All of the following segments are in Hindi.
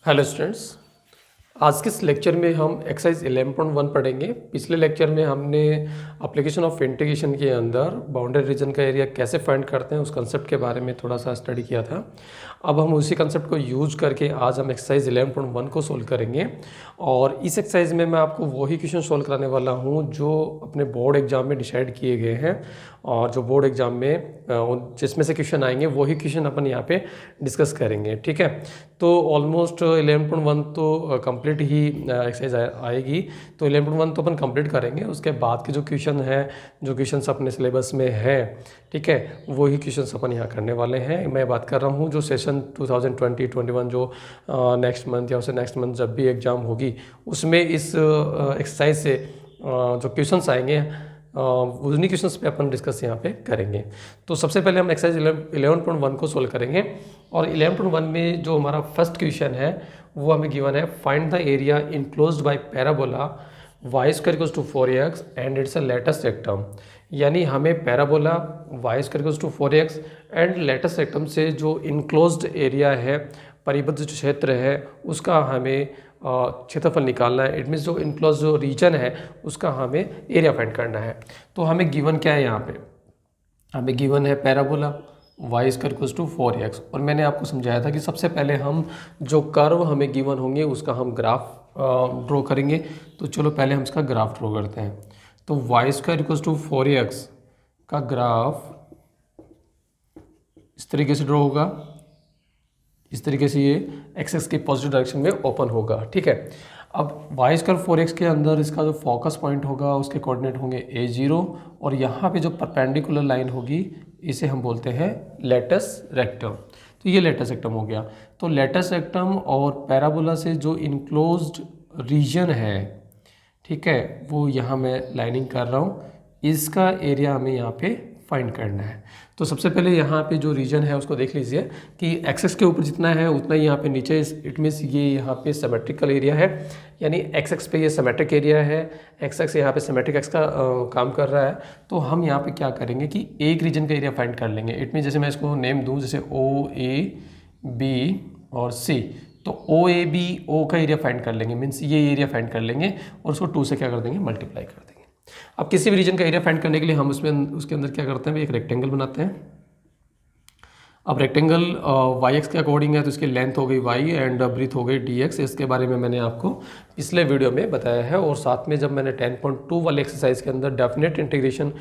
हेलो स्टूडेंट्स, आज के इस लेक्चर में हम एक्सरसाइज 11.1 पढ़ेंगे। पिछले लेक्चर में हमने एप्लीकेशन ऑफ इंटीग्रेशन के अंदर बाउंड्री रीजन का एरिया कैसे फाइंड करते हैं उस कंसेप्ट के बारे में थोड़ा सा स्टडी किया था। अब हम उसी कंसेप्ट को यूज करके आज हम एक्सरसाइज 11.1 को सोल्व करेंगे और इस एक्सरसाइज में मैं आपको वही क्वेश्चन सोल्व कराने वाला हूँ जो अपने बोर्ड एग्जाम में डिसाइड किए गए हैं और जो बोर्ड एग्जाम में जिसमें से क्वेश्चन आएंगे वही क्वेश्चन अपन यहाँ पे डिस्कस करेंगे। ठीक है, तो ऑलमोस्ट 11.1 तो कंप्लीट ही एक्सरसाइज आएगी, तो 11.1 तो अपन कंप्लीट करेंगे। उसके बाद के जो क्वेश्चन है, जो क्वेश्चन अपने सिलेबस में है, ठीक है, वही क्वेश्चन अपन यहाँ करने वाले हैं। मैं बात कर रहा हूँ जो सेशन 2020-21 जो नेक्स्ट मंथ या उससे नेक्स्ट मंथ जब भी एग्ज़ाम होगी उसमें इस एक्सरसाइज से जो क्वेश्चंस आएंगे उन्हीं क्वेश्चंस पे अपन डिस्कस यहाँ पे करेंगे। तो सबसे पहले हम एक्सरसाइज 11.1 को सोल्व करेंगे और 11.1 में जो हमारा फर्स्ट क्वेश्चन है वो हमें गिवन है, find the area enclosed by parabola y square equals to 4x and it's a latus rectum. यानी हमें parabola y square equals to 4x and latus rectum से जो इनक्लोज्ड एरिया है, परिबद्ध जो क्षेत्र है, उसका हमें क्षेत्रफल निकालना है। इट मीन्स जो इनक्लोज जो रीजन है उसका हमें एरिया फाइंड करना है। तो हमें गिवन क्या है, यहाँ पे हमें गिवन है parabola y square equals to 4x और मैंने आपको समझाया था कि सबसे पहले हम जो कर्व हमें गिवन होंगे उसका हम ग्राफ ड्रॉ करेंगे। तो चलो पहले हम इसका ग्राफ ड्रॉ करते हैं। तो y square equals to 4x का ग्राफ इस तरीके से ड्रॉ होगा, इस तरीके से ये एक्स के पॉजिटिव डायरेक्शन में ओपन होगा। ठीक है, अब y स्क्वायर 4x के अंदर इसका जो फोकस पॉइंट होगा उसके कोऑर्डिनेट होंगे a0 और यहाँ पे जो परपेंडिकुलर लाइन होगी इसे हम बोलते हैं लेटस रेक्टम। तो ये लेटस रेक्टम हो गया। तो लेटस रेक्टम और पैराबोला से जो इनक्लोज्ड रीजन है, ठीक है, वो यहाँ मैं लाइनिंग कर रहा हूँ, इसका एरिया हमें यहाँ पे फाइंड करना है। तो सबसे पहले यहाँ पे जो रीजन है उसको देख लीजिए कि एक्सेस के ऊपर जितना है उतना ही यहाँ पे नीचे, इट मीन्स ये यहाँ पे सिमेट्रिकल एरिया है, यानी एक्स एक्स पे ये सिमेट्रिक एरिया है, एक्स एक्स यहाँ पे सिमेट्रिक एक्स का काम कर रहा है। तो हम यहाँ पे क्या करेंगे कि एक रीजन का एरिया फाइंड कर लेंगे। इट मीन्स जैसे मैं इसको नेम दूँ, जैसे ओ ए बी और सी, तो ओ ए बी ओ का एरिया फाइंड कर लेंगे, मीन्स ये एरिया फाइंड कर लेंगे और उसको 2 से क्या कर देंगे, मल्टीप्लाई कर देंगे। अब किसी भी रीजन का एरिया फाइंड करने के लिए हम उसमें उसके अंदर क्या करते हैं, एक रेक्टेंगल बनाते हैं। अब रेक्टेंगल वाई एक्स के अकॉर्डिंग है तो इसकी लेंथ हो गई y एंड ब्रीथ हो गई dx। इसके बारे में मैंने आपको पिछले वीडियो में बताया है और साथ में जब मैंने 10.2 वाले एक्सरसाइज के अंदर डेफिनेट इंटीग्रेशन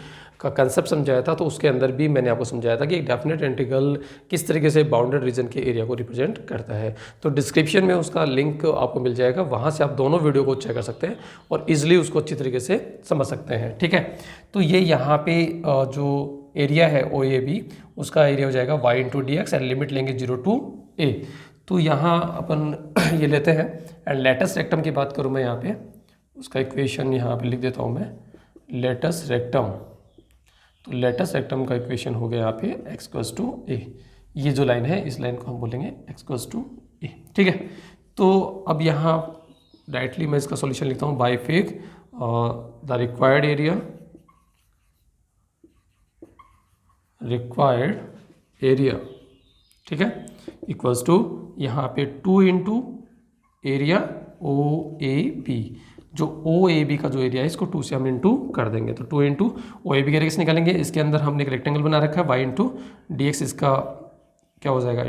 का कंसेप्ट समझाया था तो उसके अंदर भी मैंने आपको समझाया था कि एक डेफिनेट इंटीग्रल किस तरीके से बाउंडेड रीजन के एरिया को रिप्रेजेंट करता है। तो डिस्क्रिप्शन में उसका लिंक आपको मिल जाएगा, वहाँ से आप दोनों वीडियो को चेक कर सकते हैं और ईजिली उसको अच्छी तरीके से समझ सकते हैं। ठीक है, तो ये यहाँ पे जो एरिया है ओ ए बी, उसका एरिया हो जाएगा y into D x and limit लेंगे 0 टू a। तो यहाँ अपन ये लेते हैं एंड लेटस रेक्टम की बात करूँ मैं यहाँ पे, उसका इक्वेशन यहाँ पे लिख देता हूँ मैं, लेटस रेक्टम। तो लेटस रेक्टम का इक्वेशन हो गया यहाँ पे x इक्वल्स टू a। ये जो लाइन है इस लाइन को हम बोलेंगे x इक्वल्स टू a। ठीक है, तो अब यहाँ डायरेक्टली मैं इसका सॉल्यूशन लिखता हूँ, by fig the required area ठीक है, इक्वल्स टू यहाँ पे 2 into area O A B. जो ओ ए बी का जो एरिया है इसको 2 से हम इंटू कर देंगे। तो 2 इंटू ओ ए बी का एरिया निकालेंगे। इसके अंदर हमने एक रेक्टेंगल बना रखा है y इंटू डी एक्स, इसका क्या हो जाएगा,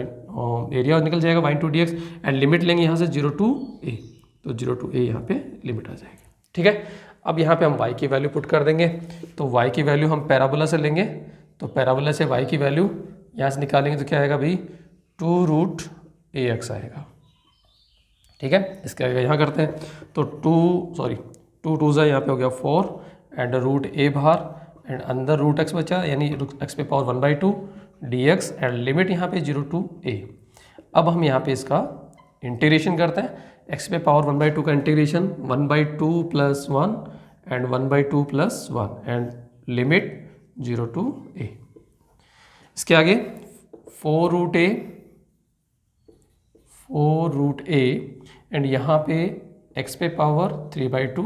एरिया निकल जाएगा y into D x and limit लेंगे यहाँ से 0 टू a। तो 0 टू a यहाँ पे लिमिट आ जाएगी। ठीक है, अब यहाँ पे हम y की वैल्यू पुट कर देंगे। तो y की वैल्यू हम पैराबोला से लेंगे, तो पैराबोला से y की वैल्यू यहाँ से निकालेंगे तो क्या आएगा भाई, 2 रूट ए एक्स आएगा। ठीक है, इसके आगे यहाँ करते हैं तो 2 टू ज़ा यहाँ पे हो गया 4 एंड रूट ए बाहर एंड अंदर रूट एक्स बचा, यानी एक्स पे power 1/2 D x and limit यहाँ पे 0 टू a। अब हम यहाँ पे इसका इंटीग्रेशन करते हैं, एक्स पे पावर 1/2 का integration 1/2 plus 1 and 1/2 plus 1 and limit 0 to a। इसके आगे 4 रूट ए एंड यहाँ पे x पे पावर 3/2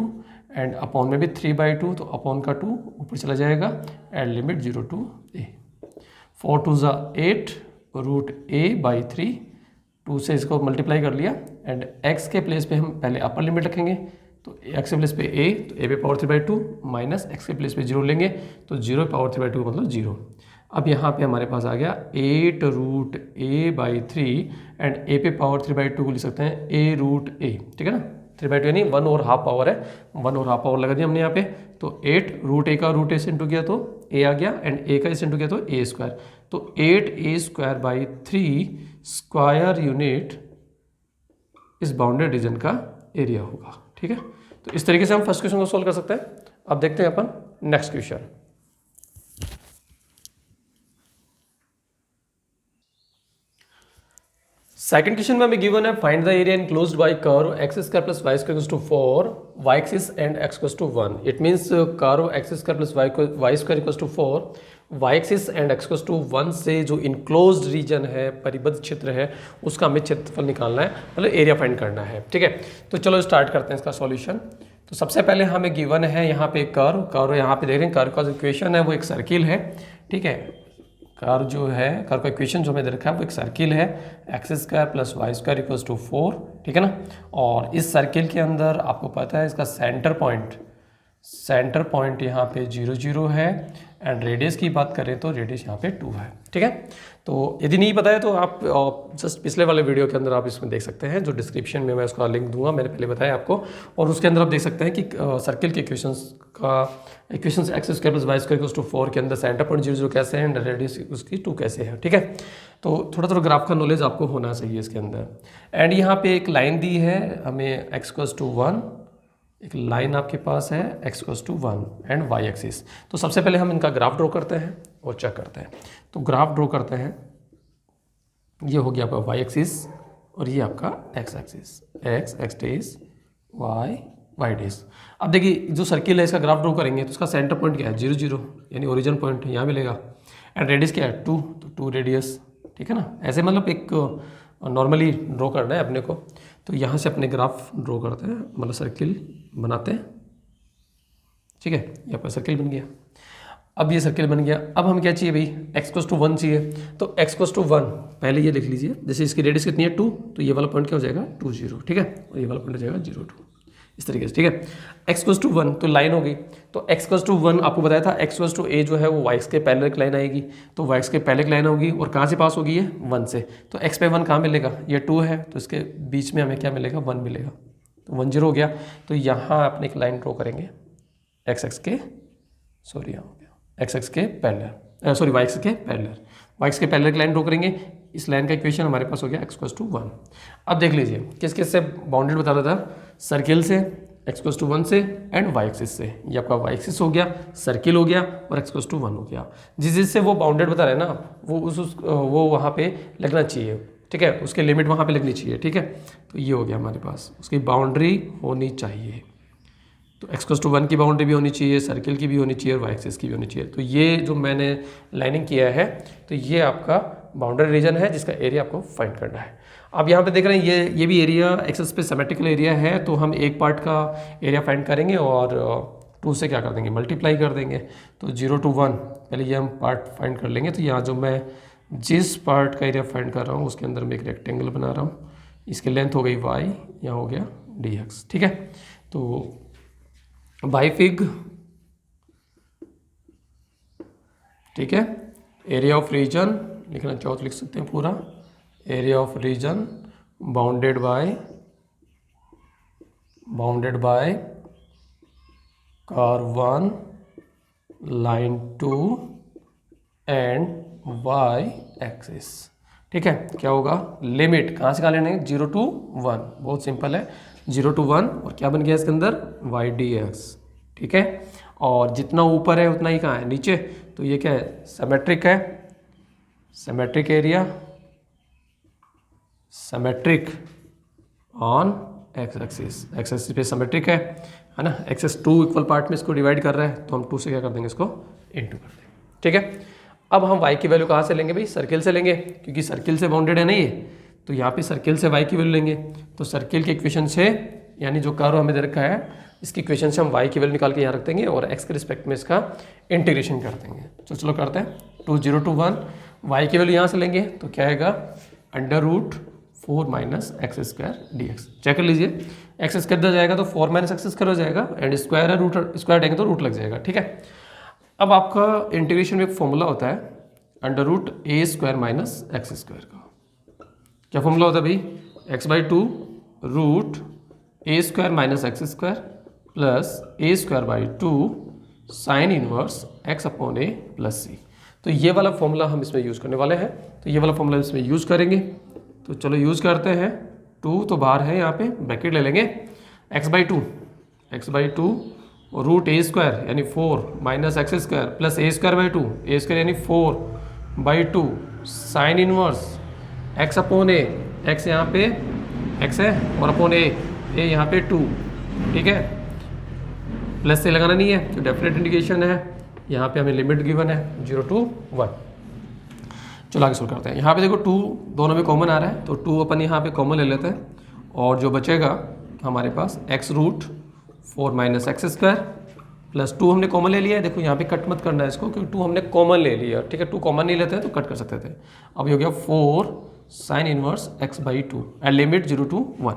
एंड अपॉन में भी 3/2, तो अपॉन का 2 ऊपर चला जाएगा and limit 0 to a। 4 to ज़ा 8 रूट a बाई 3, 2 से इसको मल्टीप्लाई कर लिया एंड x के प्लेस पे हम पहले अपर लिमिट रखेंगे, तो x के प्लेस पे a, तो a पे पावर 3/2 माइनस x के प्लेस पे 0 लेंगे, तो 0 पावर 3/2 मतलब 0। अब यहाँ पे हमारे पास आ गया 8√a/3 एंड a पे पावर 3/2 को लिख सकते हैं a√a, ठीक है ना। 3/2 यानी 1/2 पावर है, 1/2 पावर लगा दिया हमने यहाँ पे, तो 8√a का √a से इंटू किया तो a आ गया, एंड a का इसे इंटू किया तो a², तो 8a²/3 स्क्वायर यूनिट इस बाउंडेड रीजन का एरिया होगा, ठीक है। तो इस तरीके से हम फर्स्ट क्वेश्चन को सोल्व कर सकते हैं। अब देखते हैं अपन नेक्स्ट क्वेश्चन। सेकंड क्वेश्चन में हमें गिवन है find the area enclosed bye curve x² + y² = 4 y axis and x = 1। It means curve x² + y² = 4 y axis and x = 1 से जो इनक्लोज्ड रीजन है, परिबद्ध क्षेत्र है, उसका हमें क्षेत्रफल निकालना है, मतलब एरिया फाइंड करना है, ठीक है। तो चलो स्टार्ट करते हैं इसका सॉल्यूशन। तो सबसे पहले हमें गिवन है यहाँ पे कर्व यहाँ पे देख रहे हैं, कर्व का जो इक्वेशन है वो एक सर्किल है, ठीक है। कर्व जो है, कर्व का इक्वेशन जो हमें दे रखा है वो एक सर्किल है, x² + y² = 4, ठीक है ना। और इस सर्किल के अंदर आपको पता है इसका सेंटर पॉइंट यहाँ पे 0 0 है, एंड रेडियस की बात करें तो रेडियस यहाँ पे 2 है, ठीक है। तो यदि नहीं पता है तो आप जस्ट पिछले वाले वीडियो के अंदर आप इसमें देख सकते हैं, जो डिस्क्रिप्शन में मैं उसका लिंक दूंगा, मैंने पहले बताया आपको, और उसके अंदर आप देख सकते हैं कि सर्किल के इक्वेशंस x² + y² = 4 के अंदर सेंटर पॉइंट 0 0 कैसे है एंड रेडियस उसकी 2 कैसे है, ठीक है। तो थोड़ा ग्राफ का नॉलेज आपको होना चाहिए इसके अंदर। एंड यहाँ पे एक लाइन दी है हमें x = 1, एक लाइन आपके पास है x = 1 एंड y एक्सिस। तो सबसे पहले हम इनका ग्राफ ड्रॉ करते हैं और चेक करते हैं। तो ग्राफ ड्रॉ करते हैं, ये हो गया आपका y एक्सिस और ये आपका x axis, x days y days. अब देखिए जो सर्किल है इसका ग्राफ ड्रॉ करेंगे तो इसका सेंटर पॉइंट क्या है 0 0, यानी ओरिजिन पॉइंट यहाँ मिलेगा, एंड रेडियस क्या है 2, तो 2 रेडियस, ठीक है ना। ऐसे मतलब एक नॉर्मली ड्रॉ करना है अपने को। तो यहाँ से अपने ग्राफ ड्रॉ करते हैं, मतलब सर्किल बनाते हैं, ठीक है। यहाँ पर सर्किल बन गया। अब ये सर्किल बन गया, अब हम क्या चाहिए भाई, x = 1 चाहिए। तो x = 1 पहले ये लिख लीजिए, जैसे इसकी रेडियस कितनी है 2, तो ये वाला पॉइंट क्या हो जाएगा 2 0, ठीक है, और ये वाला पॉइंट हो जाएगा 0 2, इस तरीके से, ठीक है। x = 1 तो लाइन हो गई, तो x = 1 आपको बताया था x = a जो है वो y के पैरेलल की लाइन आएगी, तो y के पैरेलल की लाइन होगी और कहाँ से पास होगी, ये 1 से। तो x पे 1 कहाँ मिलेगा, ये 2 है, तो इसके बीच में हमें क्या मिलेगा 1 मिलेगा, तो 1 0 हो गया। तो यहाँ अपने एक लाइन ड्रॉ करेंगे x के पैरेलल, सॉरी y के पैरेलल की लाइन ड्रॉ करेंगे। इस लाइन का इक्वेशन हमारे पास हो गया x = 1। अब देख लीजिए किस किस से बाउंडेड बता रहा था, सर्किल से, x = 1 से एंड y एक्सिस से। ये आपका y एक्सिस हो गया, सर्किल हो गया और x = 1 हो गया। जिससे वो बाउंडेड बता रहे हैं ना, वो वहाँ पे लगना चाहिए, ठीक है, उसके लिमिट वहाँ पे लगनी चाहिए, ठीक है। तो ये हो गया हमारे पास, उसकी बाउंड्री होनी चाहिए। तो x = 1 की बाउंड्री भी होनी चाहिए, सर्किल की भी होनी चाहिए और y एक्सिस की भी होनी चाहिए। तो ये जो मैंने लाइनिंग किया है, तो ये आपका बाउंड्री रीजन है जिसका एरिया आपको फाइंड करना है। अब यहाँ पे देख रहे हैं ये भी एरिया एक्सिस पे सिमेट्रिकल एरिया है, तो हम एक पार्ट का एरिया फाइंड करेंगे और 2 से क्या कर देंगे, मल्टीप्लाई कर देंगे। तो 0 to 1 पहले ये हम पार्ट फाइंड कर लेंगे। तो यहाँ जो मैं जिस पार्ट का एरिया फाइंड कर रहा हूँ उसके अंदर मैं एक रेक्टेंगल बना रहा हूँ, इसकी लेंथ हो गई y, यहाँ हो गया dx, ठीक है। तो बाईफिग, ठीक है, एरिया ऑफ रीजन लिखना चाहो तो लिख सकते हैं पूरा, area of region bounded by curve 1, line 2 and y axis, ठीक है। क्या होगा, लिमिट कहाँ से कहाँ लेने, 0 to 1, बहुत सिंपल है, 0 to 1 और क्या बन गया इसके अंदर y dx, ठीक है। और जितना ऊपर है उतना ही कहाँ है, नीचे। तो ये क्या है, सिमेट्रिक है, symmetric area, symmetric on x axis पे सिमेट्रिक है ना। एक्सिस 2 इक्वल पार्ट में इसको डिवाइड कर रहा है, तो हम 2 से क्या कर देंगे, इसको इनटू कर देंगे, ठीक है। अब हम y की वैल्यू कहाँ से लेंगे भाई, सर्किल से लेंगे, क्योंकि सर्किल से बाउंडेड है ना ये, तो यहाँ पे सर्किल से y की वैल्यू लेंगे। तो सर्किल के इक्वेशन से, यानी जो कर्व हमें दे रखा है, इसकी इक्वेशन से हम y की वैल्यू निकाल के यहाँ रख देंगे और x के रिस्पेक्ट में इसका इंटीग्रेशन कर देंगे। तो चलो करते हैं, 0 to 1 y की वैल्यू यहाँ से लेंगे तो क्या आएगा, 4 minus x square D X. Check कर लीजिए, एक्स स्क्वायर इधर जाएगा तो 4 माइनस एक्स स्क्वायर हो जाएगा, एंड स्क्वायर है, रूट स्क्वायर देंगे तो रूट लग जाएगा। ठीक है, अब आपका इंटीग्रेशन में एक फॉर्मूला होता है under root a square minus x square का। क्या फॉर्मूला होता है भाई? x/2 root a square minus x square plus a square by 2 sine inverse x upon a plus c. तो ये वाला फॉर्मूला हम इसमें यूज़ करने वाले हैं, तो ये वाला फॉर्मूला इसमें यूज़ करेंगे। तो चलो यूज़ करते हैं। 2 तो बाहर है, यहाँ पे ब्रैकेट ले लेंगे, x/2 रूट ए स्क्वायर यानी 4 minus x square plus a square by 2, A square यानी 4/2 साइन इनवर्स x अपॉन ए, x यहाँ पे x है और अपॉन ए यहाँ पे 2। ठीक है, प्लस से लगाना नहीं है तो डेफिनेट इंडिकेशन है, यहाँ पे हमें लिमिट गिवन है 0 to 1। चलो आगे सोल्व करते हैं। यहाँ पे देखो 2 दोनों में कॉमन आ रहा है, तो 2 अपन यहाँ पे कॉमन ले लेते हैं, और जो बचेगा हमारे पास x root 4 minus x square plus 2 हमने कॉमन ले लिया है। देखो यहाँ पे कट मत करना है इसको, क्योंकि 2 हमने कॉमन ले लिया। ठीक है, 2 कॉमन नहीं लेते हैं तो कट कर सकते थे। अब ये हो गया 4 sine inverse x/2 and limit 0 to 1।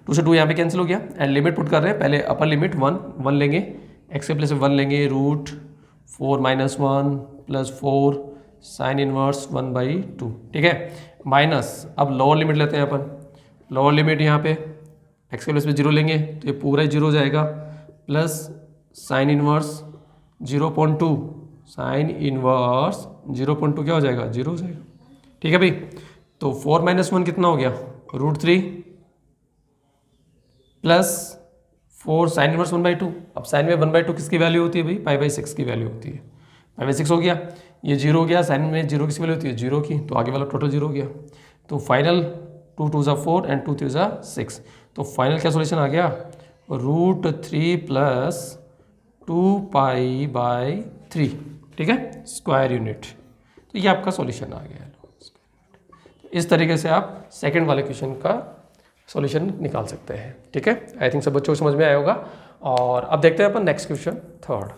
2 से 2 यहाँ पे कैंसिल हो गया, एंड लिमिट पुट कर रहे हैं। पहले अपर लिमिट 1 लेंगे, x के प्लेस 1 लेंगे, root 4 minus 1 plus 4 sine inverse 1/2। ठीक है, माइनस अब लोअर लिमिट लेते हैं अपन। लोअर लिमिट यहाँ पे x के प्लेस में 0 लेंगे तो ये पूरा ही 0 हो जाएगा, plus sine inverse 0.2, sine inverse 0.2 क्या हो जाएगा? 0 हो जाएगा। ठीक है भाई, तो 4 माइनस 1 कितना हो गया? Root 3 plus 4 sine inverse 1/2। अब साइन में 1/2 किसकी वैल्यू होती है भाई? π/6 की वैल्यू होती है। π/6 हो गया, ये 0 हो गया, साइन में 0 किसकी वैल्यू होती है? 0 की, तो आगे वाला टोटल 0 हो गया। तो फाइनल 2 2 4 एंड 2 3 6, तो फाइनल क्या सोल्यूशन आ गया? Root 3 plus 2π/3। ठीक है, स्क्वायर यूनिट। तो ये आपका सॉल्यूशन आ गया। इस तरीके से आप सेकंड वाले क्वेश्चन का सॉल्यूशन निकाल सकते हैं। ठीक है, आई थिंक सब बच्चों को समझ में आया होगा। और अब देखते हैं अपन next question, third.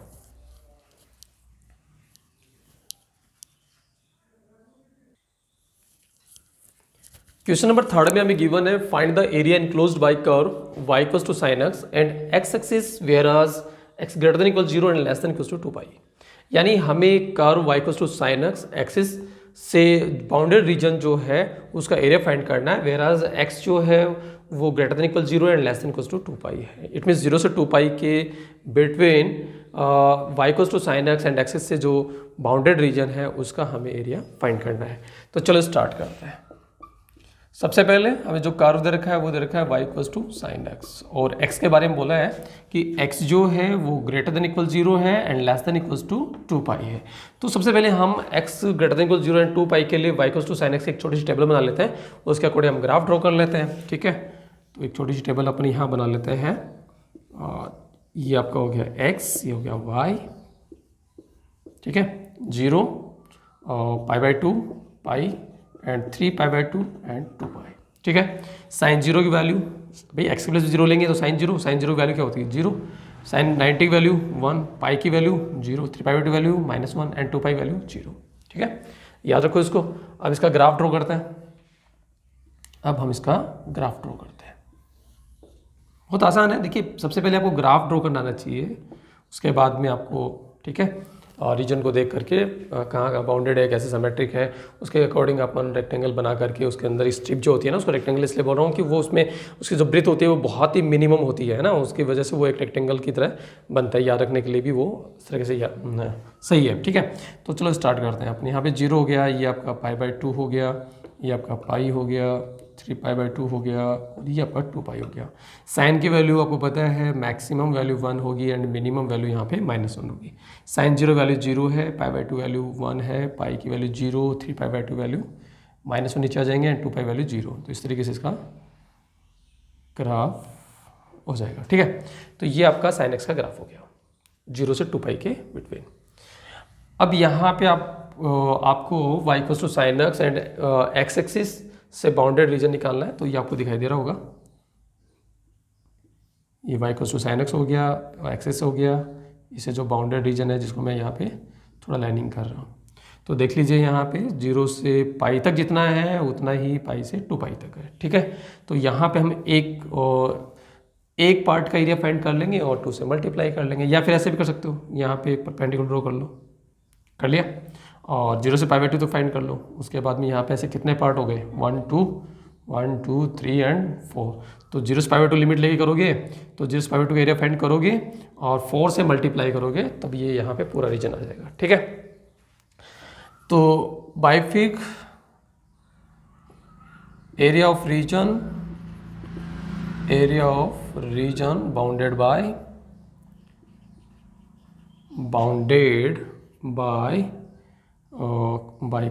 Question number third में हमें गिवन है find the area enclosed by curve y equals to sin x and x axis whereas x greater than equal 0 and less than equals to 2π। यानी हमें curve y equals to sin x axis से बाउंडेड रीजन जो है उसका एरिया फाइंड करना है, वेयरएज x जो है वो greater than equal 0 and less than equals to 2π है। इट मीन्स 0 से 2π के between y equals to sin x and axis से जो बाउंडेड रीजन है उसका हमें एरिया फाइंड करना है। तो चलो स्टार्ट करते हैं। सबसे पहले हमें जो कर्व दे रखा है वो दे रखा है y equals to sine x, और x के बारे में बोला है कि x जो है वो ग्रेटर देन इक्वल 0 है and less than equals to 2π है। तो सबसे पहले हम x greater than equal 0 and 2π के लिए y equals to sine x एक छोटी सी टेबल बना लेते हैं, उसके अकॉर्डिंग हम ग्राफ ड्रॉ कर लेते हैं। ठीक है, तो एक छोटी सी टेबल अपन यहाँ बना लेते हैं, और ये आपका हो गया x, ये हो गया y। ठीक है, 0 π/2 पाई एंड 3π/2 एंड 2π। ठीक है, साइन 0 की वैल्यू भाई x के प्लेस 0 लेंगे तो साइन 0 की वैल्यू क्या होती है? 0। साइन 90 की वैल्यू 1, पाई की वैल्यू 0, 3π/2 वैल्यू -1 एंड 2π वैल्यू 0। ठीक है, याद रखो इसको। अब इसका ग्राफ ड्रॉ करते हैं। अब हम इसका ग्राफ ड्रॉ करते हैं, बहुत आसान है। देखिए, सबसे पहले आपको ग्राफ ड्रॉ करना आना चाहिए, उसके बाद में आपको, ठीक है, और रीजन को देख करके कहाँ का बाउंडेड है, कैसे सिमेट्रिक है, उसके अकॉर्डिंग अपन रेक्टेंगल बना करके उसके अंदर स्ट्रिप जो होती है ना, उसको रेक्टेंगल इसलिए बोल रहा हूँ कि वो उसमें उसकी जो ब्रेथ होती है वो बहुत ही मिनिमम होती है ना, उसकी वजह से वो एक रेक्टेंगल की तरह बनता है। याद रखने के लिए भी वो इस तरीके से सही है। ठीक है, तो चलो स्टार्ट करते हैं। अपने यहाँ पे 0 हो गया, ये आपका π/2 हो गया, ये आपका पाई हो गया, 3π/2 हो गया, और ये आपका 2π हो गया। साइन की वैल्यू आपको पता है मैक्सिमम वैल्यू 1 होगी एंड मिनिमम वैल्यू यहाँ पे -1 होगी। साइन 0 वैल्यू 0 है, π/2 वैल्यू 1 है, पाई की वैल्यू 0, 3π/2 वैल्यू -1 नीचे आ जाएंगे एंड 2π वैल्यू 0। तो इस तरीके से इसका ग्राफ हो जाएगा। ठीक है, तो ये आपका साइन एक्स का ग्राफ हो गया 0 से 2π के बिटवीन। अब यहाँ पे आपको y equals to sine x and x axis से बाउंडेड रीजन निकालना है, तो ये आपको दिखाई दे रहा होगा। ये y equals to sine x हो गया, एक्सिस हो गया, इसे जो बाउंडेड रीजन है जिसको मैं यहाँ पे थोड़ा लाइनिंग कर रहा हूँ। तो देख लीजिए यहाँ पे 0 से पाई तक जितना है उतना ही पाई से 2 पाई तक है, ठीक है। तो यहाँ पे हम एक पार्ट का एरिया फाइंड कर लेंगे और 2 से मल्टीप्लाई कर लेंगे, या फिर ऐसे भी कर सकते हो, यहाँ पे परपेंडिकुलर ड्रॉ कर लो, कर लिया, और 0 से पाई बाई 2 तो फाइंड कर लो। उसके बाद में यहाँ पे ऐसे कितने पार्ट हो गए, 1 2 3 एंड 4। तो 0 से पाई बाई 2 लिमिट लेके करोगे तो 0 से पाई बाई 2 का एरिया फाइंड करोगे और 4 से मल्टीप्लाई करोगे, तब ये यहाँ पे पूरा रीजन आ जाएगा, ठीक है। तो बाइफिक area of region bounded by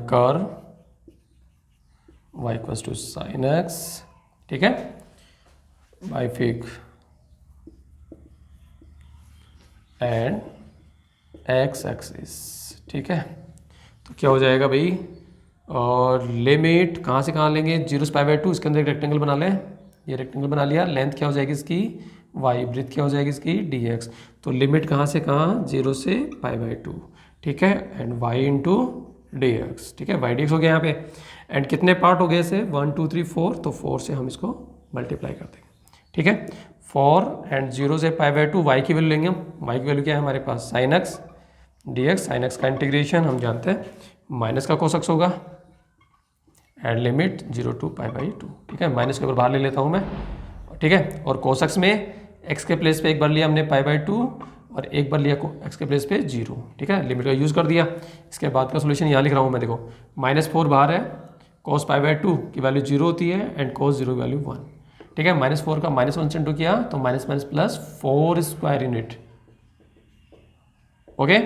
curve y equals to sine x, ठीक है, बाइफिक एंड x एक्सिस, ठीक है। तो क्या हो जाएगा भाई, और लिमिट कहाँ से कहाँ लेंगे, 0 से पाई बाई 2, इसके अंदर एक रेक्टेंगल बना लें, ये रेक्टेंगल बना लिया, लेंथ क्या हो जाएगी इसकी y, ब्रेथ क्या हो जाएगी इसकी dx। तो लिमिट कहाँ से कहाँ, 0 से पाई बाई 2, ठीक है, एंड y इंटू dx, ठीक है, y dx हो गया यहाँ पे। एंड कितने पार्ट हो गए इसे, 1 2 3 4, तो 4 से हम इसको मल्टीप्लाई कर देंगे, ठीक है। 4 एंड 0 से पाई बाई 2, y की वैल्यू लेंगे हम, y की वैल्यू क्या है हमारे पास, sine x dx, sine x का इंटीग्रेशन हम जानते हैं माइनस का कोसेक्स होगा, and limit 0 to pi by 2, ठीक है, माइनस के ऊपर बाहर ले लेता हूँ मैं, ठीक है। और कोसेक्स में x के प्लेस पे एक बार लिया हमने पाई बाई 2 और एक बार लिया x के प्लेस पे 0, ठीक है, लिमिट का यूज़ कर दिया। इसके बाद का सोल्यूशन यहाँ लिख रहा हूँ मैं, देखो -4 बाहर है, cos पाई बाई 2 की वैल्यू 0 होती है एंड cos 0 की वैल्यू 1, ठीक है। -4 का -1 से इंटू किया तो minus plus 4 square unit, okay,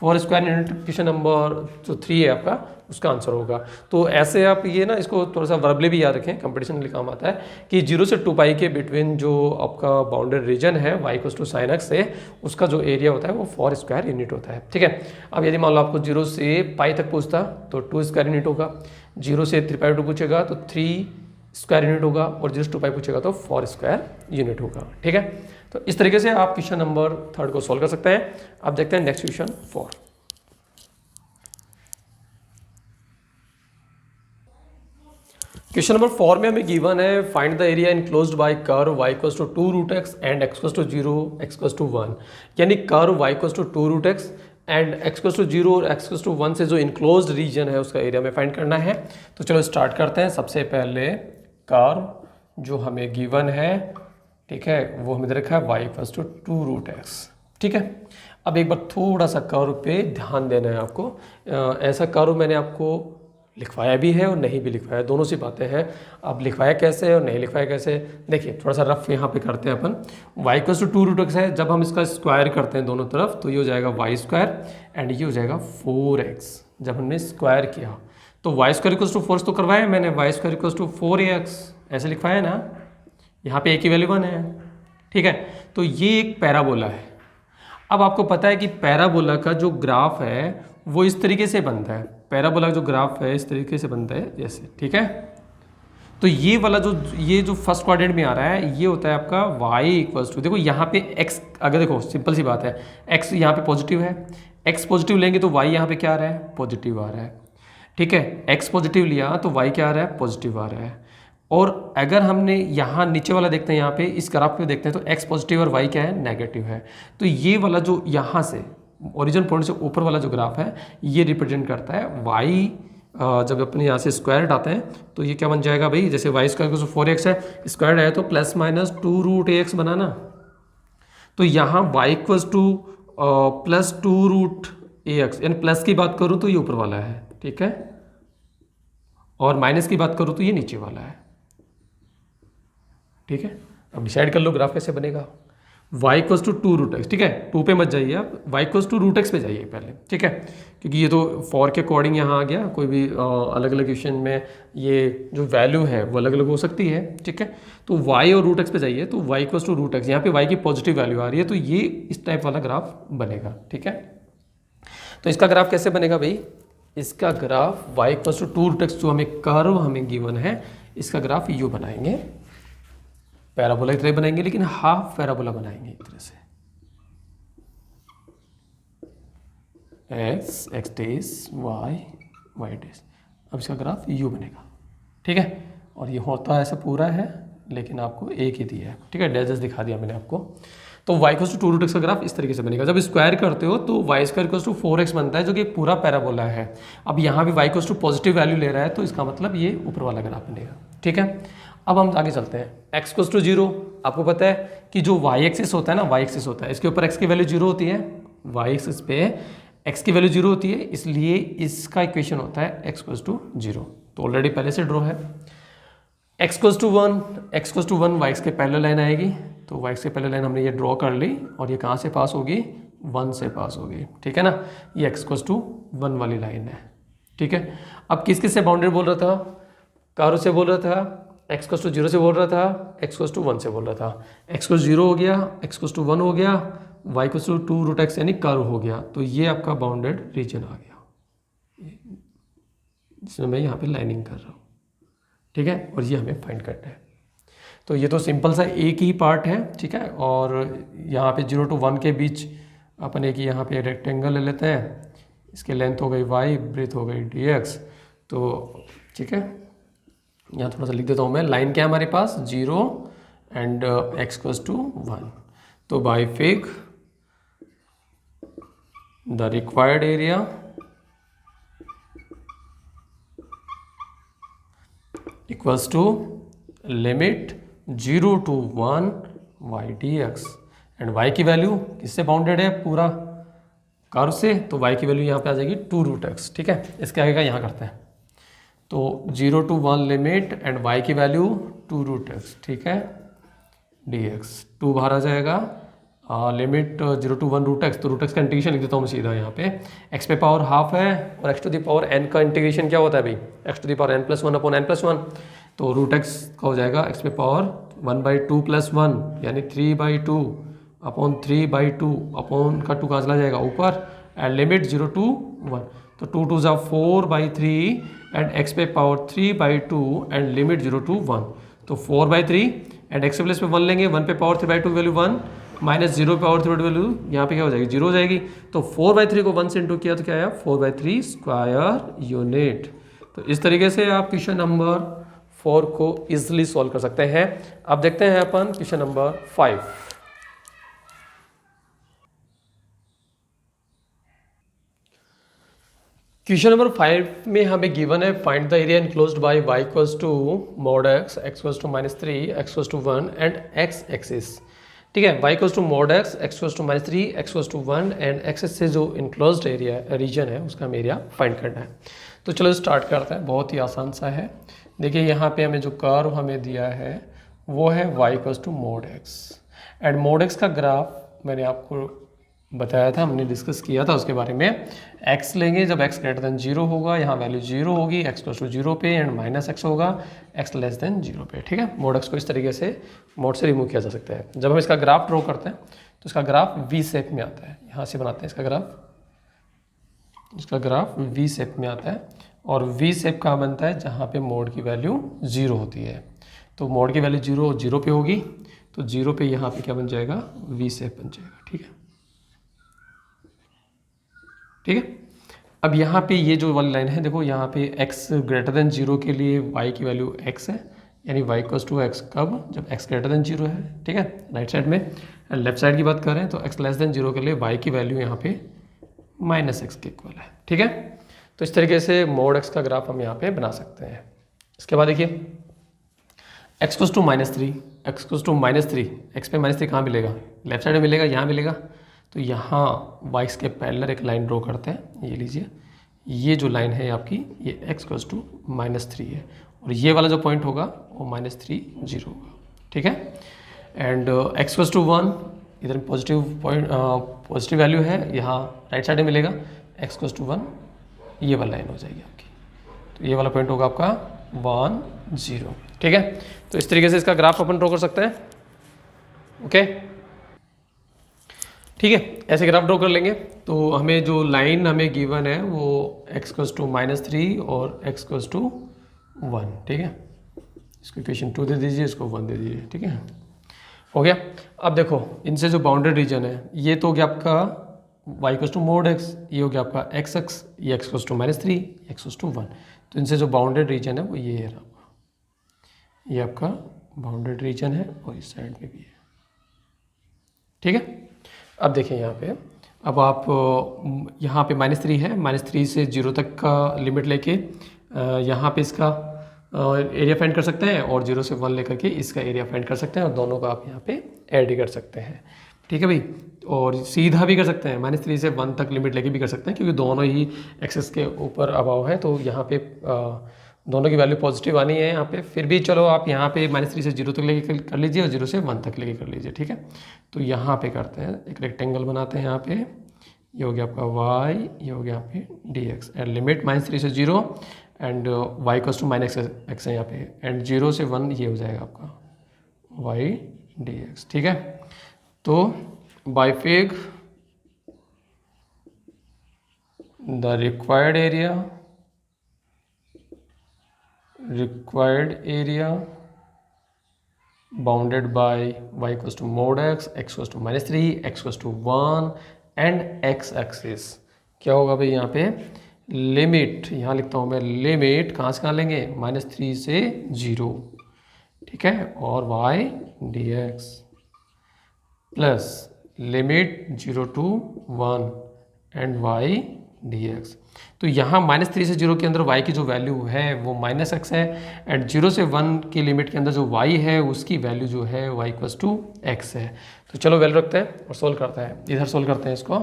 4 square unit question number जो 3 है आपका, उसका आंसर होगा। तो ऐसे आप ये ना इसको थोड़ा सा वर्बली भी याद रखें, कंपटीशन के लिए काम आता है कि 0 से 2 पाई के बिटवीन जो आपका बाउंडेड रीजन है y equals to sine x से, उसका जो एरिया होता है वो 4 स्क्वायर यूनिट होता है, ठीक है। अब यदि मान लो आपको 0 से पाई तक पूछता तो 2 स्क्वायर यूनिट होगा, 0 से 3 पाई 2 पूछेगा तो 3 स्क्वायर यूनिट होगा, और 0 से 2 पाई पूछेगा तो 4 स्क्वायर यूनिट होगा, ठीक है। तो इस तरीके से आप क्वेश्चन नंबर 3 को सॉल्व कर सकते हैं। अब देखते हैं नेक्स्ट क्वेश्चन 4। क्वेश्चन नंबर 4 में हमें गिवन है find the area enclosed by curve y equals to 2 root x and x equals to 0 x equals to 1, यानी curve y equals to 2 root x and x equals to 0 और x इक्वल्स टू 1 से जो इनक्लोज्ड रीजन है उसका एरिया में फाइंड करना है। तो चलो स्टार्ट करते हैं। सबसे पहले कर्व जो हमें गिवन है, ठीक है, वो हमें दे रखा है y equals to 2 root x, ठीक है। अब एक बार थोड़ा सा कर्व पे ध्यान देना है आपको। ऐसा कर्व मैंने आपको लिखवाया भी है और नहीं भी लिखवाया, दोनों सी बातें हैं। अब लिखवाया कैसे और नहीं लिखवाया कैसे, देखिए थोड़ा सा रफ यहाँ पे करते हैं अपन। y equals to 2 root x है, जब हम इसका स्क्वायर करते हैं दोनों तरफ तो ये हो जाएगा y स्क्वायर एंड ये हो जाएगा 4x। जब हमने स्क्वायर किया तो y स्क्वायर इक्वल्स टू 4 तो करवाया मैंने, y square equals to 4ax ऐसे लिखवाया ना, यहाँ पे a की वैल्यू 1 है, ठीक है। तो ये एक पैराबोला है। अब आपको पता है कि पैराबोला का जो ग्राफ है वो इस तरीके से बनता है, पैराबोला का जो ग्राफ है इस तरीके से बनता है जैसे, ठीक है। तो ये वाला ये जो फर्स्ट क्वाड्रेंट में आ रहा है ये होता है आपका y इक्वल्स टू, देखो यहाँ पे x, अगर देखो सिंपल सी बात है, x यहाँ पे पॉजिटिव है, x पॉजिटिव लेंगे तो y यहाँ पे क्या आ रहा है, पॉजिटिव आ रहा है, ठीक है। x पॉजिटिव लिया तो y क्या आ रहा है, पॉजिटिव आ रहा है। और अगर हमने यहाँ नीचे वाला देखते हैं, यहाँ पे इस ग्राफ पे देखते हैं तो x पॉजिटिव और y क्या है, नेगेटिव है। तो ये वाला जो यहाँ से ओरिजिन पॉइंट से ऊपर वाला जो ग्राफ है ये रिप्रेजेंट करता है y। जब अपने यहाँ से स्क्वायर हटाते हैं तो ये क्या बन जाएगा भाई, जैसे y स्क्वायर को 4x है, स्क्वायर है तो प्लस माइनस 2 रूट ax बनाना। तो यहाँ y equals to plus 2 root ax, यानी प्लस की बात करूँ तो ये ऊपर वाला है, ठीक है, और माइनस की बात करूँ तो ये नीचे वाला है, ठीक है। अब डिसाइड कर लो ग्राफ कैसे बनेगा। y equals to 2 root x, ठीक है, 2 पे मत जाइए आप, y equals to root x पे जाइए पहले, ठीक है, क्योंकि ये तो फॉर के अकॉर्डिंग यहाँ आ गया। कोई भी अलग अलग क्वेश्चन में ये जो वैल्यू है वो अलग अलग हो सकती है, ठीक है। तो y और रूट एक्स पे जाइए तो y equals to root x, यहाँ पे y की पॉजिटिव वैल्यू आ रही है तो ये इस टाइप वाला ग्राफ बनेगा, ठीक है। तो इसका ग्राफ कैसे बनेगा भाई, इसका graph y equals to 2 root x जो हमें कर्व हमें गिवन है, इसका ग्राफ यूँ बनाएंगे, पैराबोला की तरह बनाएंगे लेकिन हाफ पैराबोला बनाएंगे एक तरह से, x, x dash, y, y dash. अब इसका ग्राफ यू बनेगा, ठीक है। और ये होता ऐसा पूरा है, लेकिन आपको एक ही दिया है, ठीक है, डैजेस दिखा दिया मैंने आपको। तो y इक्वल्स टू 2√x का ग्राफ इस तरीके से बनेगा। जब स्क्वायर करते हो तो y square equals to 4x बनता है, जो कि एक पूरा पैराबोला है। अब यहाँ भी y equals to positive value ले रहा है, तो इसका मतलब ये ऊपर वाला ग्राफ बनेगा, ठीक है। अब हम आगे चलते हैं। x इक्वल्स टू 0, आपको पता है कि जो y एक्सिस होता है ना, y एक्सिस होता है, इसके ऊपर x की वैल्यू 0 होती है, y एक्सिस पे x की वैल्यू 0 होती है, इसलिए इसका इक्वेशन होता है x इक्वल्स टू 0। तो ऑलरेडी पहले से ड्रॉ है। x equals to 1, x equals to 1 y के पैरेलल लाइन आएगी, तो y से पहले लाइन हमने ये ड्रॉ कर ली, और ये कहाँ से पास होगी, 1 से पास होगी, ठीक है ना। ये x इक्वल्स टू 1 वाली लाइन है, ठीक है। अब किस किस से बाउंड्री बोल रहा था, कारो से बोल रहा था, x इक्वल्स टू 0 से बोल रहा था, x इक्वल्स टू 1 से बोल रहा था। x इक्वल्स 0 हो गया, x इक्वल्स टू 1 हो गया, y इक्वल्स टू 2√x यानी कर्व हो गया। तो ये आपका बाउंडेड रीजन आ गया, जिसमें मैं यहाँ पे लाइनिंग कर रहा हूँ, ठीक है। और ये हमें फाइंड करना है। तो ये तो सिंपल सा एक ही पार्ट है, ठीक है। और यहाँ पे 0 to 1 के बीच अपन एक यहाँ पे रेक्टेंगल ले लेते हैं, इसकी लेंथ हो गई y, ब्रेथ हो गई dx, तो ठीक है। यहाँ थोड़ा सा लिख देता हूँ मैं, लाइन क्या है हमारे पास 0 एंड x इक्वल्स टू 1। तो by fig the required area equals to limit 0 to 1 y dx, and y की वैल्यू किससे बाउंडेड है, पूरा कर्व से, तो y की वैल्यू यहाँ पे आ जाएगी 2√x, ठीक है। इसके आगे का यहाँ करते हैं। तो 0 to 1 लिमिट एंड y की वैल्यू 2√x, ठीक है, dx 2 बाहर आ जाएगा, लिमिट 0 to 1 √x, तो √x का इंटीग्रेशन लिख देता हूँ मैं सीधा यहाँ पे। x पे पावर हाफ है, और x to the power n का इंटीग्रेशन क्या होता है भाई, x to the power n+1 upon n+1, तो √x का हो जाएगा x पे पावर 1/2 + 1 यानी 3/2 अपॉन 3/2 अपॉन का 2 कहाँ चला जाएगा ऊपर, एंड लिमिट 0 to 1, तो 2 2 ज़ा 4/3 एंड x पे पावर 3/2 एंड लिमिट 0 to 1, तो 4/3 एंड x प्लेस पे 1 लेंगे, 1 पे पावर 3/2 वैल्यू 1 माइनस 0 पे पावर 3 वैल्यू यहाँ पे क्या हो जाएगी, 0 हो जाएगी। तो 4/3 को 1 से इंटू किया तो क्या आया, 4/3 स्क्वायर यूनिट। तो इस तरीके से आप क्वेश्चन नंबर 4 को इजिली सॉल्व कर सकते हैं। अब देखते हैं अपन क्वेश्चन नंबर 5। क्वेश्चन नंबर 5 में हमें गिवन है find the area enclosed by y equals to mod x, x equals to -3, x equals to 1 and x axis, ठीक है। y equals to mod x, x equals to -3, x equals to 1 and x से जो इनक्लोज्ड एरिया रीजन है उसका हमें एरिया फाइंड करना है। तो चलो स्टार्ट करते हैं, बहुत ही आसान सा है। देखिए यहाँ पे हमें जो कर्व हमें दिया है वो है y equals to mod x, and mod x का ग्राफ मैंने आपको बताया था, हमने डिस्कस किया था उसके बारे में। x लेंगे जब x ग्रेटर देन 0 होगा, यहाँ वैल्यू 0 होगी, x इक्वल्स टू 0 पे, एंड -x होगा x लेस देन 0 पे, ठीक है। mod x को इस तरीके से मोड से रिमूव किया जा सकता है। जब हम इसका ग्राफ ड्रॉ करते हैं तो इसका ग्राफ v शेप में आता है, यहाँ से बनाते हैं इसका ग्राफ v शेप में आता है। और v शेप कहाँ बनता है, जहाँ पे मोड की वैल्यू 0 होती है। तो मोड की वैल्यू 0 पे होगी, तो 0 पे यहाँ पे क्या बन जाएगा, v शेप बन जाएगा, ठीक है, ठीक है। अब यहाँ पे ये जो वाली लाइन है, देखो यहाँ पे x ग्रेटर देन 0 के लिए y की वैल्यू x है, यानी y इक्वल्स टू x कब, जब x ग्रेटर देन 0 है, ठीक है, राइट साइड में। एंड लेफ्ट साइड की बात करें तो x लेस देन 0 के लिए y की वैल्यू यहाँ पे -x के इक्वल है, ठीक है। तो इस तरीके से मोड x का ग्राफ हम यहाँ पे बना सकते हैं। इसके बाद देखिए x equals to -3, x equals to -3, x पे -3 कहाँ मिलेगा, लेफ्ट साइड में मिलेगा, यहाँ मिलेगा। तो यहाँ y के पैरेलल एक लाइन ड्रॉ करते हैं, ये लीजिए, ये जो लाइन है आपकी ये x इक्वल्स टू -3 है, और ये वाला जो पॉइंट होगा वो -3 0 होगा, ठीक है। एंड x इक्वल्स टू 1, इधर पॉजिटिव पॉइंट पॉजिटिव वैल्यू है, यहाँ राइट साइड में मिलेगा, x इक्वल्स टू 1, ये वाला लाइन हो जाएगी आपकी, तो ये वाला पॉइंट होगा आपका 1 0, ठीक है। तो इस तरीके से इसका ग्राफ अपन ड्रॉ कर सकते हैं, ओके, ठीक है। ऐसे ग्राफ ड्रॉ कर लेंगे तो हमें जो लाइन हमें गिवन है वो x इक्वल्स टू -3 और x इक्वल्स टू 1, ठीक है। इसको इक्वेशन 2 दे दीजिए, इसको 1 दे दीजिए, ठीक है, हो गया। अब देखो इनसे जो बाउंडेड रीजन है, ये तो हो गया आपका y equals to mod x, ये हो गया आपका x, ये x equals to -3, x equals to 1। तो इनसे जो बाउंडेड रीजन है वो ये है आपका, ये आपका बाउंडेड रीजन है और इस साइड में भी है। ठीक है, अब देखिए यहाँ पे, अब आप यहाँ पे -3 है, -3 से 0 तक का लिमिट लेके यहाँ पे इसका एरिया फाइंड कर सकते हैं और 0 से 1 लेकर के इसका एरिया फाइंड कर सकते हैं और दोनों का आप यहाँ पे ऐड कर सकते हैं। ठीक है भाई, और सीधा भी कर सकते हैं, -3 से 1 तक लिमिट लेके भी कर सकते हैं क्योंकि दोनों ही एक्सेस के ऊपर अबाव है, तो यहाँ पे दोनों की वैल्यू पॉजिटिव आनी है यहाँ पे। फिर भी चलो आप यहाँ पे -3 से 0 तक लेके कर लीजिए और 0 से 1 तक लेके कर लीजिए। ठीक है, तो यहाँ पे करते हैं, एक रेक्टेंगल बनाते हैं यहाँ पे, ये हो गया आपका y, ये हो गया यहाँ पे dx एंड लिमिट -3 से 0 and y equals to -x है यहाँ पे एंड 0 से 1 ये हो जाएगा आपका y dx। ठीक है, तो by fig the required area bounded by y equals to mod x, x equals to -3, x equals to 1 and x axis क्या होगा भाई यहाँ पे, लिमिट, यहाँ लिखता हूँ मैं, लिमिट कहाँ से कहाँ लेंगे, -3 से 0। ठीक है, और y dx plus limit 0 to 1 and y dx। तो यहाँ -3 से 0 के अंदर y की जो वैल्यू है वो -x है एंड 0 से 1 की लिमिट के अंदर जो y है उसकी वैल्यू जो है y इक्वल्स टू x है। तो चलो वैल्यू रखते हैं और सोल्व करते हैं, इधर सोल्व करते हैं इसको।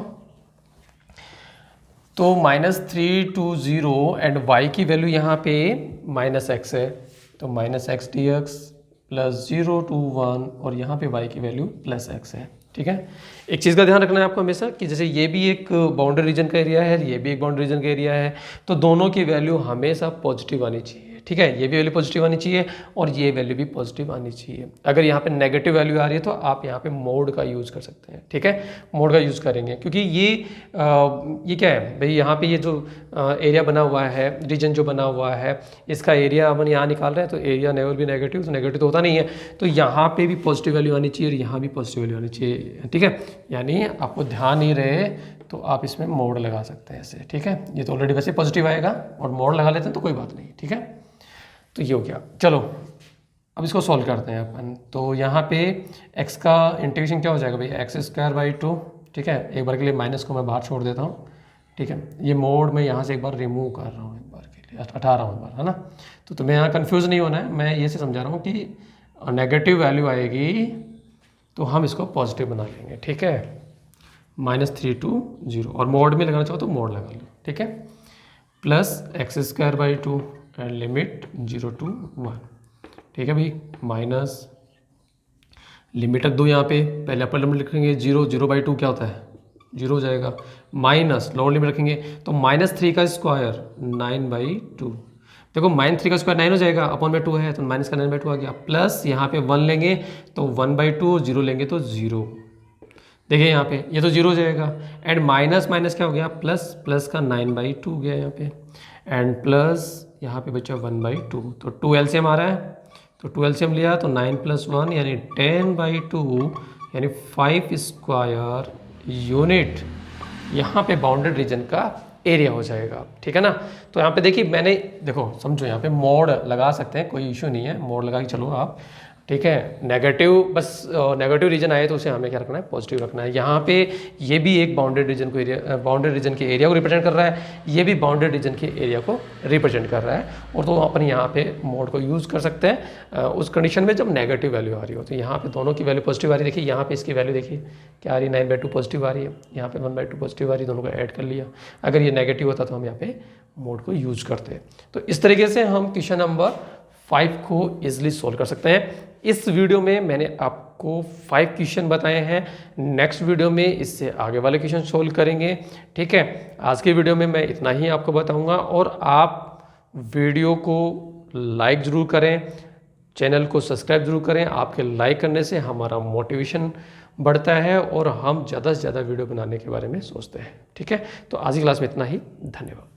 तो -3 to 0 एंड y की वैल्यू यहाँ पे -x है, तो -x dx प्लस 0 to 1 और यहाँ पे y की वैल्यू +x है। ठीक है, एक चीज़ का ध्यान रखना है आपको हमेशा कि जैसे ये भी एक बाउंड्री रीजन का एरिया है, ये भी एक बाउंड्री रीजन का एरिया है, तो दोनों की वैल्यू हमेशा पॉजिटिव आनी चाहिए। ठीक है, ये भी वैल्यू पॉजिटिव आनी चाहिए और ये वैल्यू भी पॉजिटिव आनी चाहिए। अगर यहाँ पे नेगेटिव वैल्यू आ रही है तो आप यहाँ पे मोड का यूज़ कर सकते हैं। ठीक है, मोड का यूज़ करेंगे क्योंकि ये क्या है भाई, यहाँ पे ये जो एरिया बना हुआ है, रीजन जो बना हुआ है, इसका एरिया अपन यहाँ निकाल रहे हैं, तो एरिया नेवर भी नेगेटिव, तो नेगेटिव तो होता नहीं है, तो यहाँ पे भी पॉजिटिव वैल्यू आनी चाहिए और यहाँ भी पॉजिटिव वैल्यू आनी चाहिए। ठीक है, यानी आपको ध्यान नहीं रहे तो आप इसमें मोड लगा सकते हैं ऐसे। ठीक है, ये तो ऑलरेडी वैसे पॉजिटिव आएगा और मोड लगा लेते हैं तो कोई बात नहीं। ठीक है, तो ये हो गया। चलो अब इसको सॉल्व करते हैं अपन। तो यहाँ पे x का इंटीग्रेशन क्या हो जाएगा भाई, x²/2। ठीक है, एक बार के लिए माइनस को मैं बाहर छोड़ देता हूँ। ठीक है, ये मोड मैं यहाँ से एक बार रिमूव कर रहा हूँ, एक बार के लिए हटा रहा हूँ एक बार, है ना। तो तुम्हें यहाँ कन्फ्यूज़ नहीं होना है, मैं ये से समझा रहा हूँ कि नेगेटिव वैल्यू आएगी तो हम इसको पॉजिटिव बना लेंगे। ठीक है, -3 to 0 और मोड में लगाना चाहो तो मोड लगा लो। ठीक है, plus x²/2 and limit 0 to 1। ठीक है भाई, माइनस लिमिट रख दो यहाँ पे, पहले अपर लिमिट लिखेंगे 0/2 क्या होता है 0 हो जाएगा, माइनस लोअर लिमिट रखेंगे तो -3 का स्क्वायर 9/2। देखो -3 का स्क्वायर 9 हो जाएगा, अपॉन में 2 है तो माइनस का 9/2 आ गया, प्लस यहाँ पे 1 लेंगे तो 1/2, 0 लेंगे तो 0। देखिए यहाँ पे ये तो 0 हो जाएगा एंड माइनस माइनस क्या हो गया, प्लस का 9/2 हो गया यहाँ पे एंड प्लस यहाँ पे बचा 1/2। तो 2 एलसीएम आ रहा है, तो 2 एलसीएम लिया तो 9 + 1 यानी 10/2 यानी 5 स्क्वायर यूनिट यहाँ पे बाउंडेड रीजन का एरिया हो जाएगा। ठीक है ना। तो यहाँ पे देखिए मैंने, देखो समझो यहाँ पे मोड लगा सकते हैं, कोई इशू नहीं है, मोड लगा के चलो आप। ठीक है, नेगेटिव, बस नेगेटिव रीजन आए तो उसे हमें क्या रखना है, पॉजिटिव रखना है। यहाँ पे ये भी एक बाउंडेड रीजन को एरिया, बाउंडेड रीजन के एरिया को रिप्रेजेंट कर रहा है, ये भी बाउंडेड रीजन के एरिया को रिप्रेजेंट कर रहा है। और तो अपन यहाँ पे मोड को यूज़ कर सकते हैं उस कंडीशन में जब नेगेटिव वैल्यू आ रही हो। तो यहाँ पे दोनों की वैल्यू पॉजिटिव आ रही है, देखिए यहाँ पे इसकी वैल्यू देखिए क्या आ रही है, 9/2 पॉजिटिव आ रही है, यहाँ पे 1/2 पॉजिटिव आ रही है, दोनों को ऐड कर लिया। अगर ये नेगेटिव होता तो हम यहाँ पे मोड को यूज़ करते। तो इस तरीके से हम क्वेश्चन नंबर 5 को ईजिली सोल्व कर सकते हैं। इस वीडियो में मैंने आपको 5 क्वेश्चन बताए हैं, नेक्स्ट वीडियो में इससे आगे वाले क्वेश्चन सोल्व करेंगे। ठीक है, आज के वीडियो में मैं इतना ही आपको बताऊंगा और आप वीडियो को लाइक ज़रूर करें, चैनल को सब्सक्राइब ज़रूर करें। आपके लाइक करने से हमारा मोटिवेशन बढ़ता है और हम ज़्यादा से ज़्यादा वीडियो बनाने के बारे में सोचते हैं। ठीक है, तो आज की क्लास में इतना ही, धन्यवाद।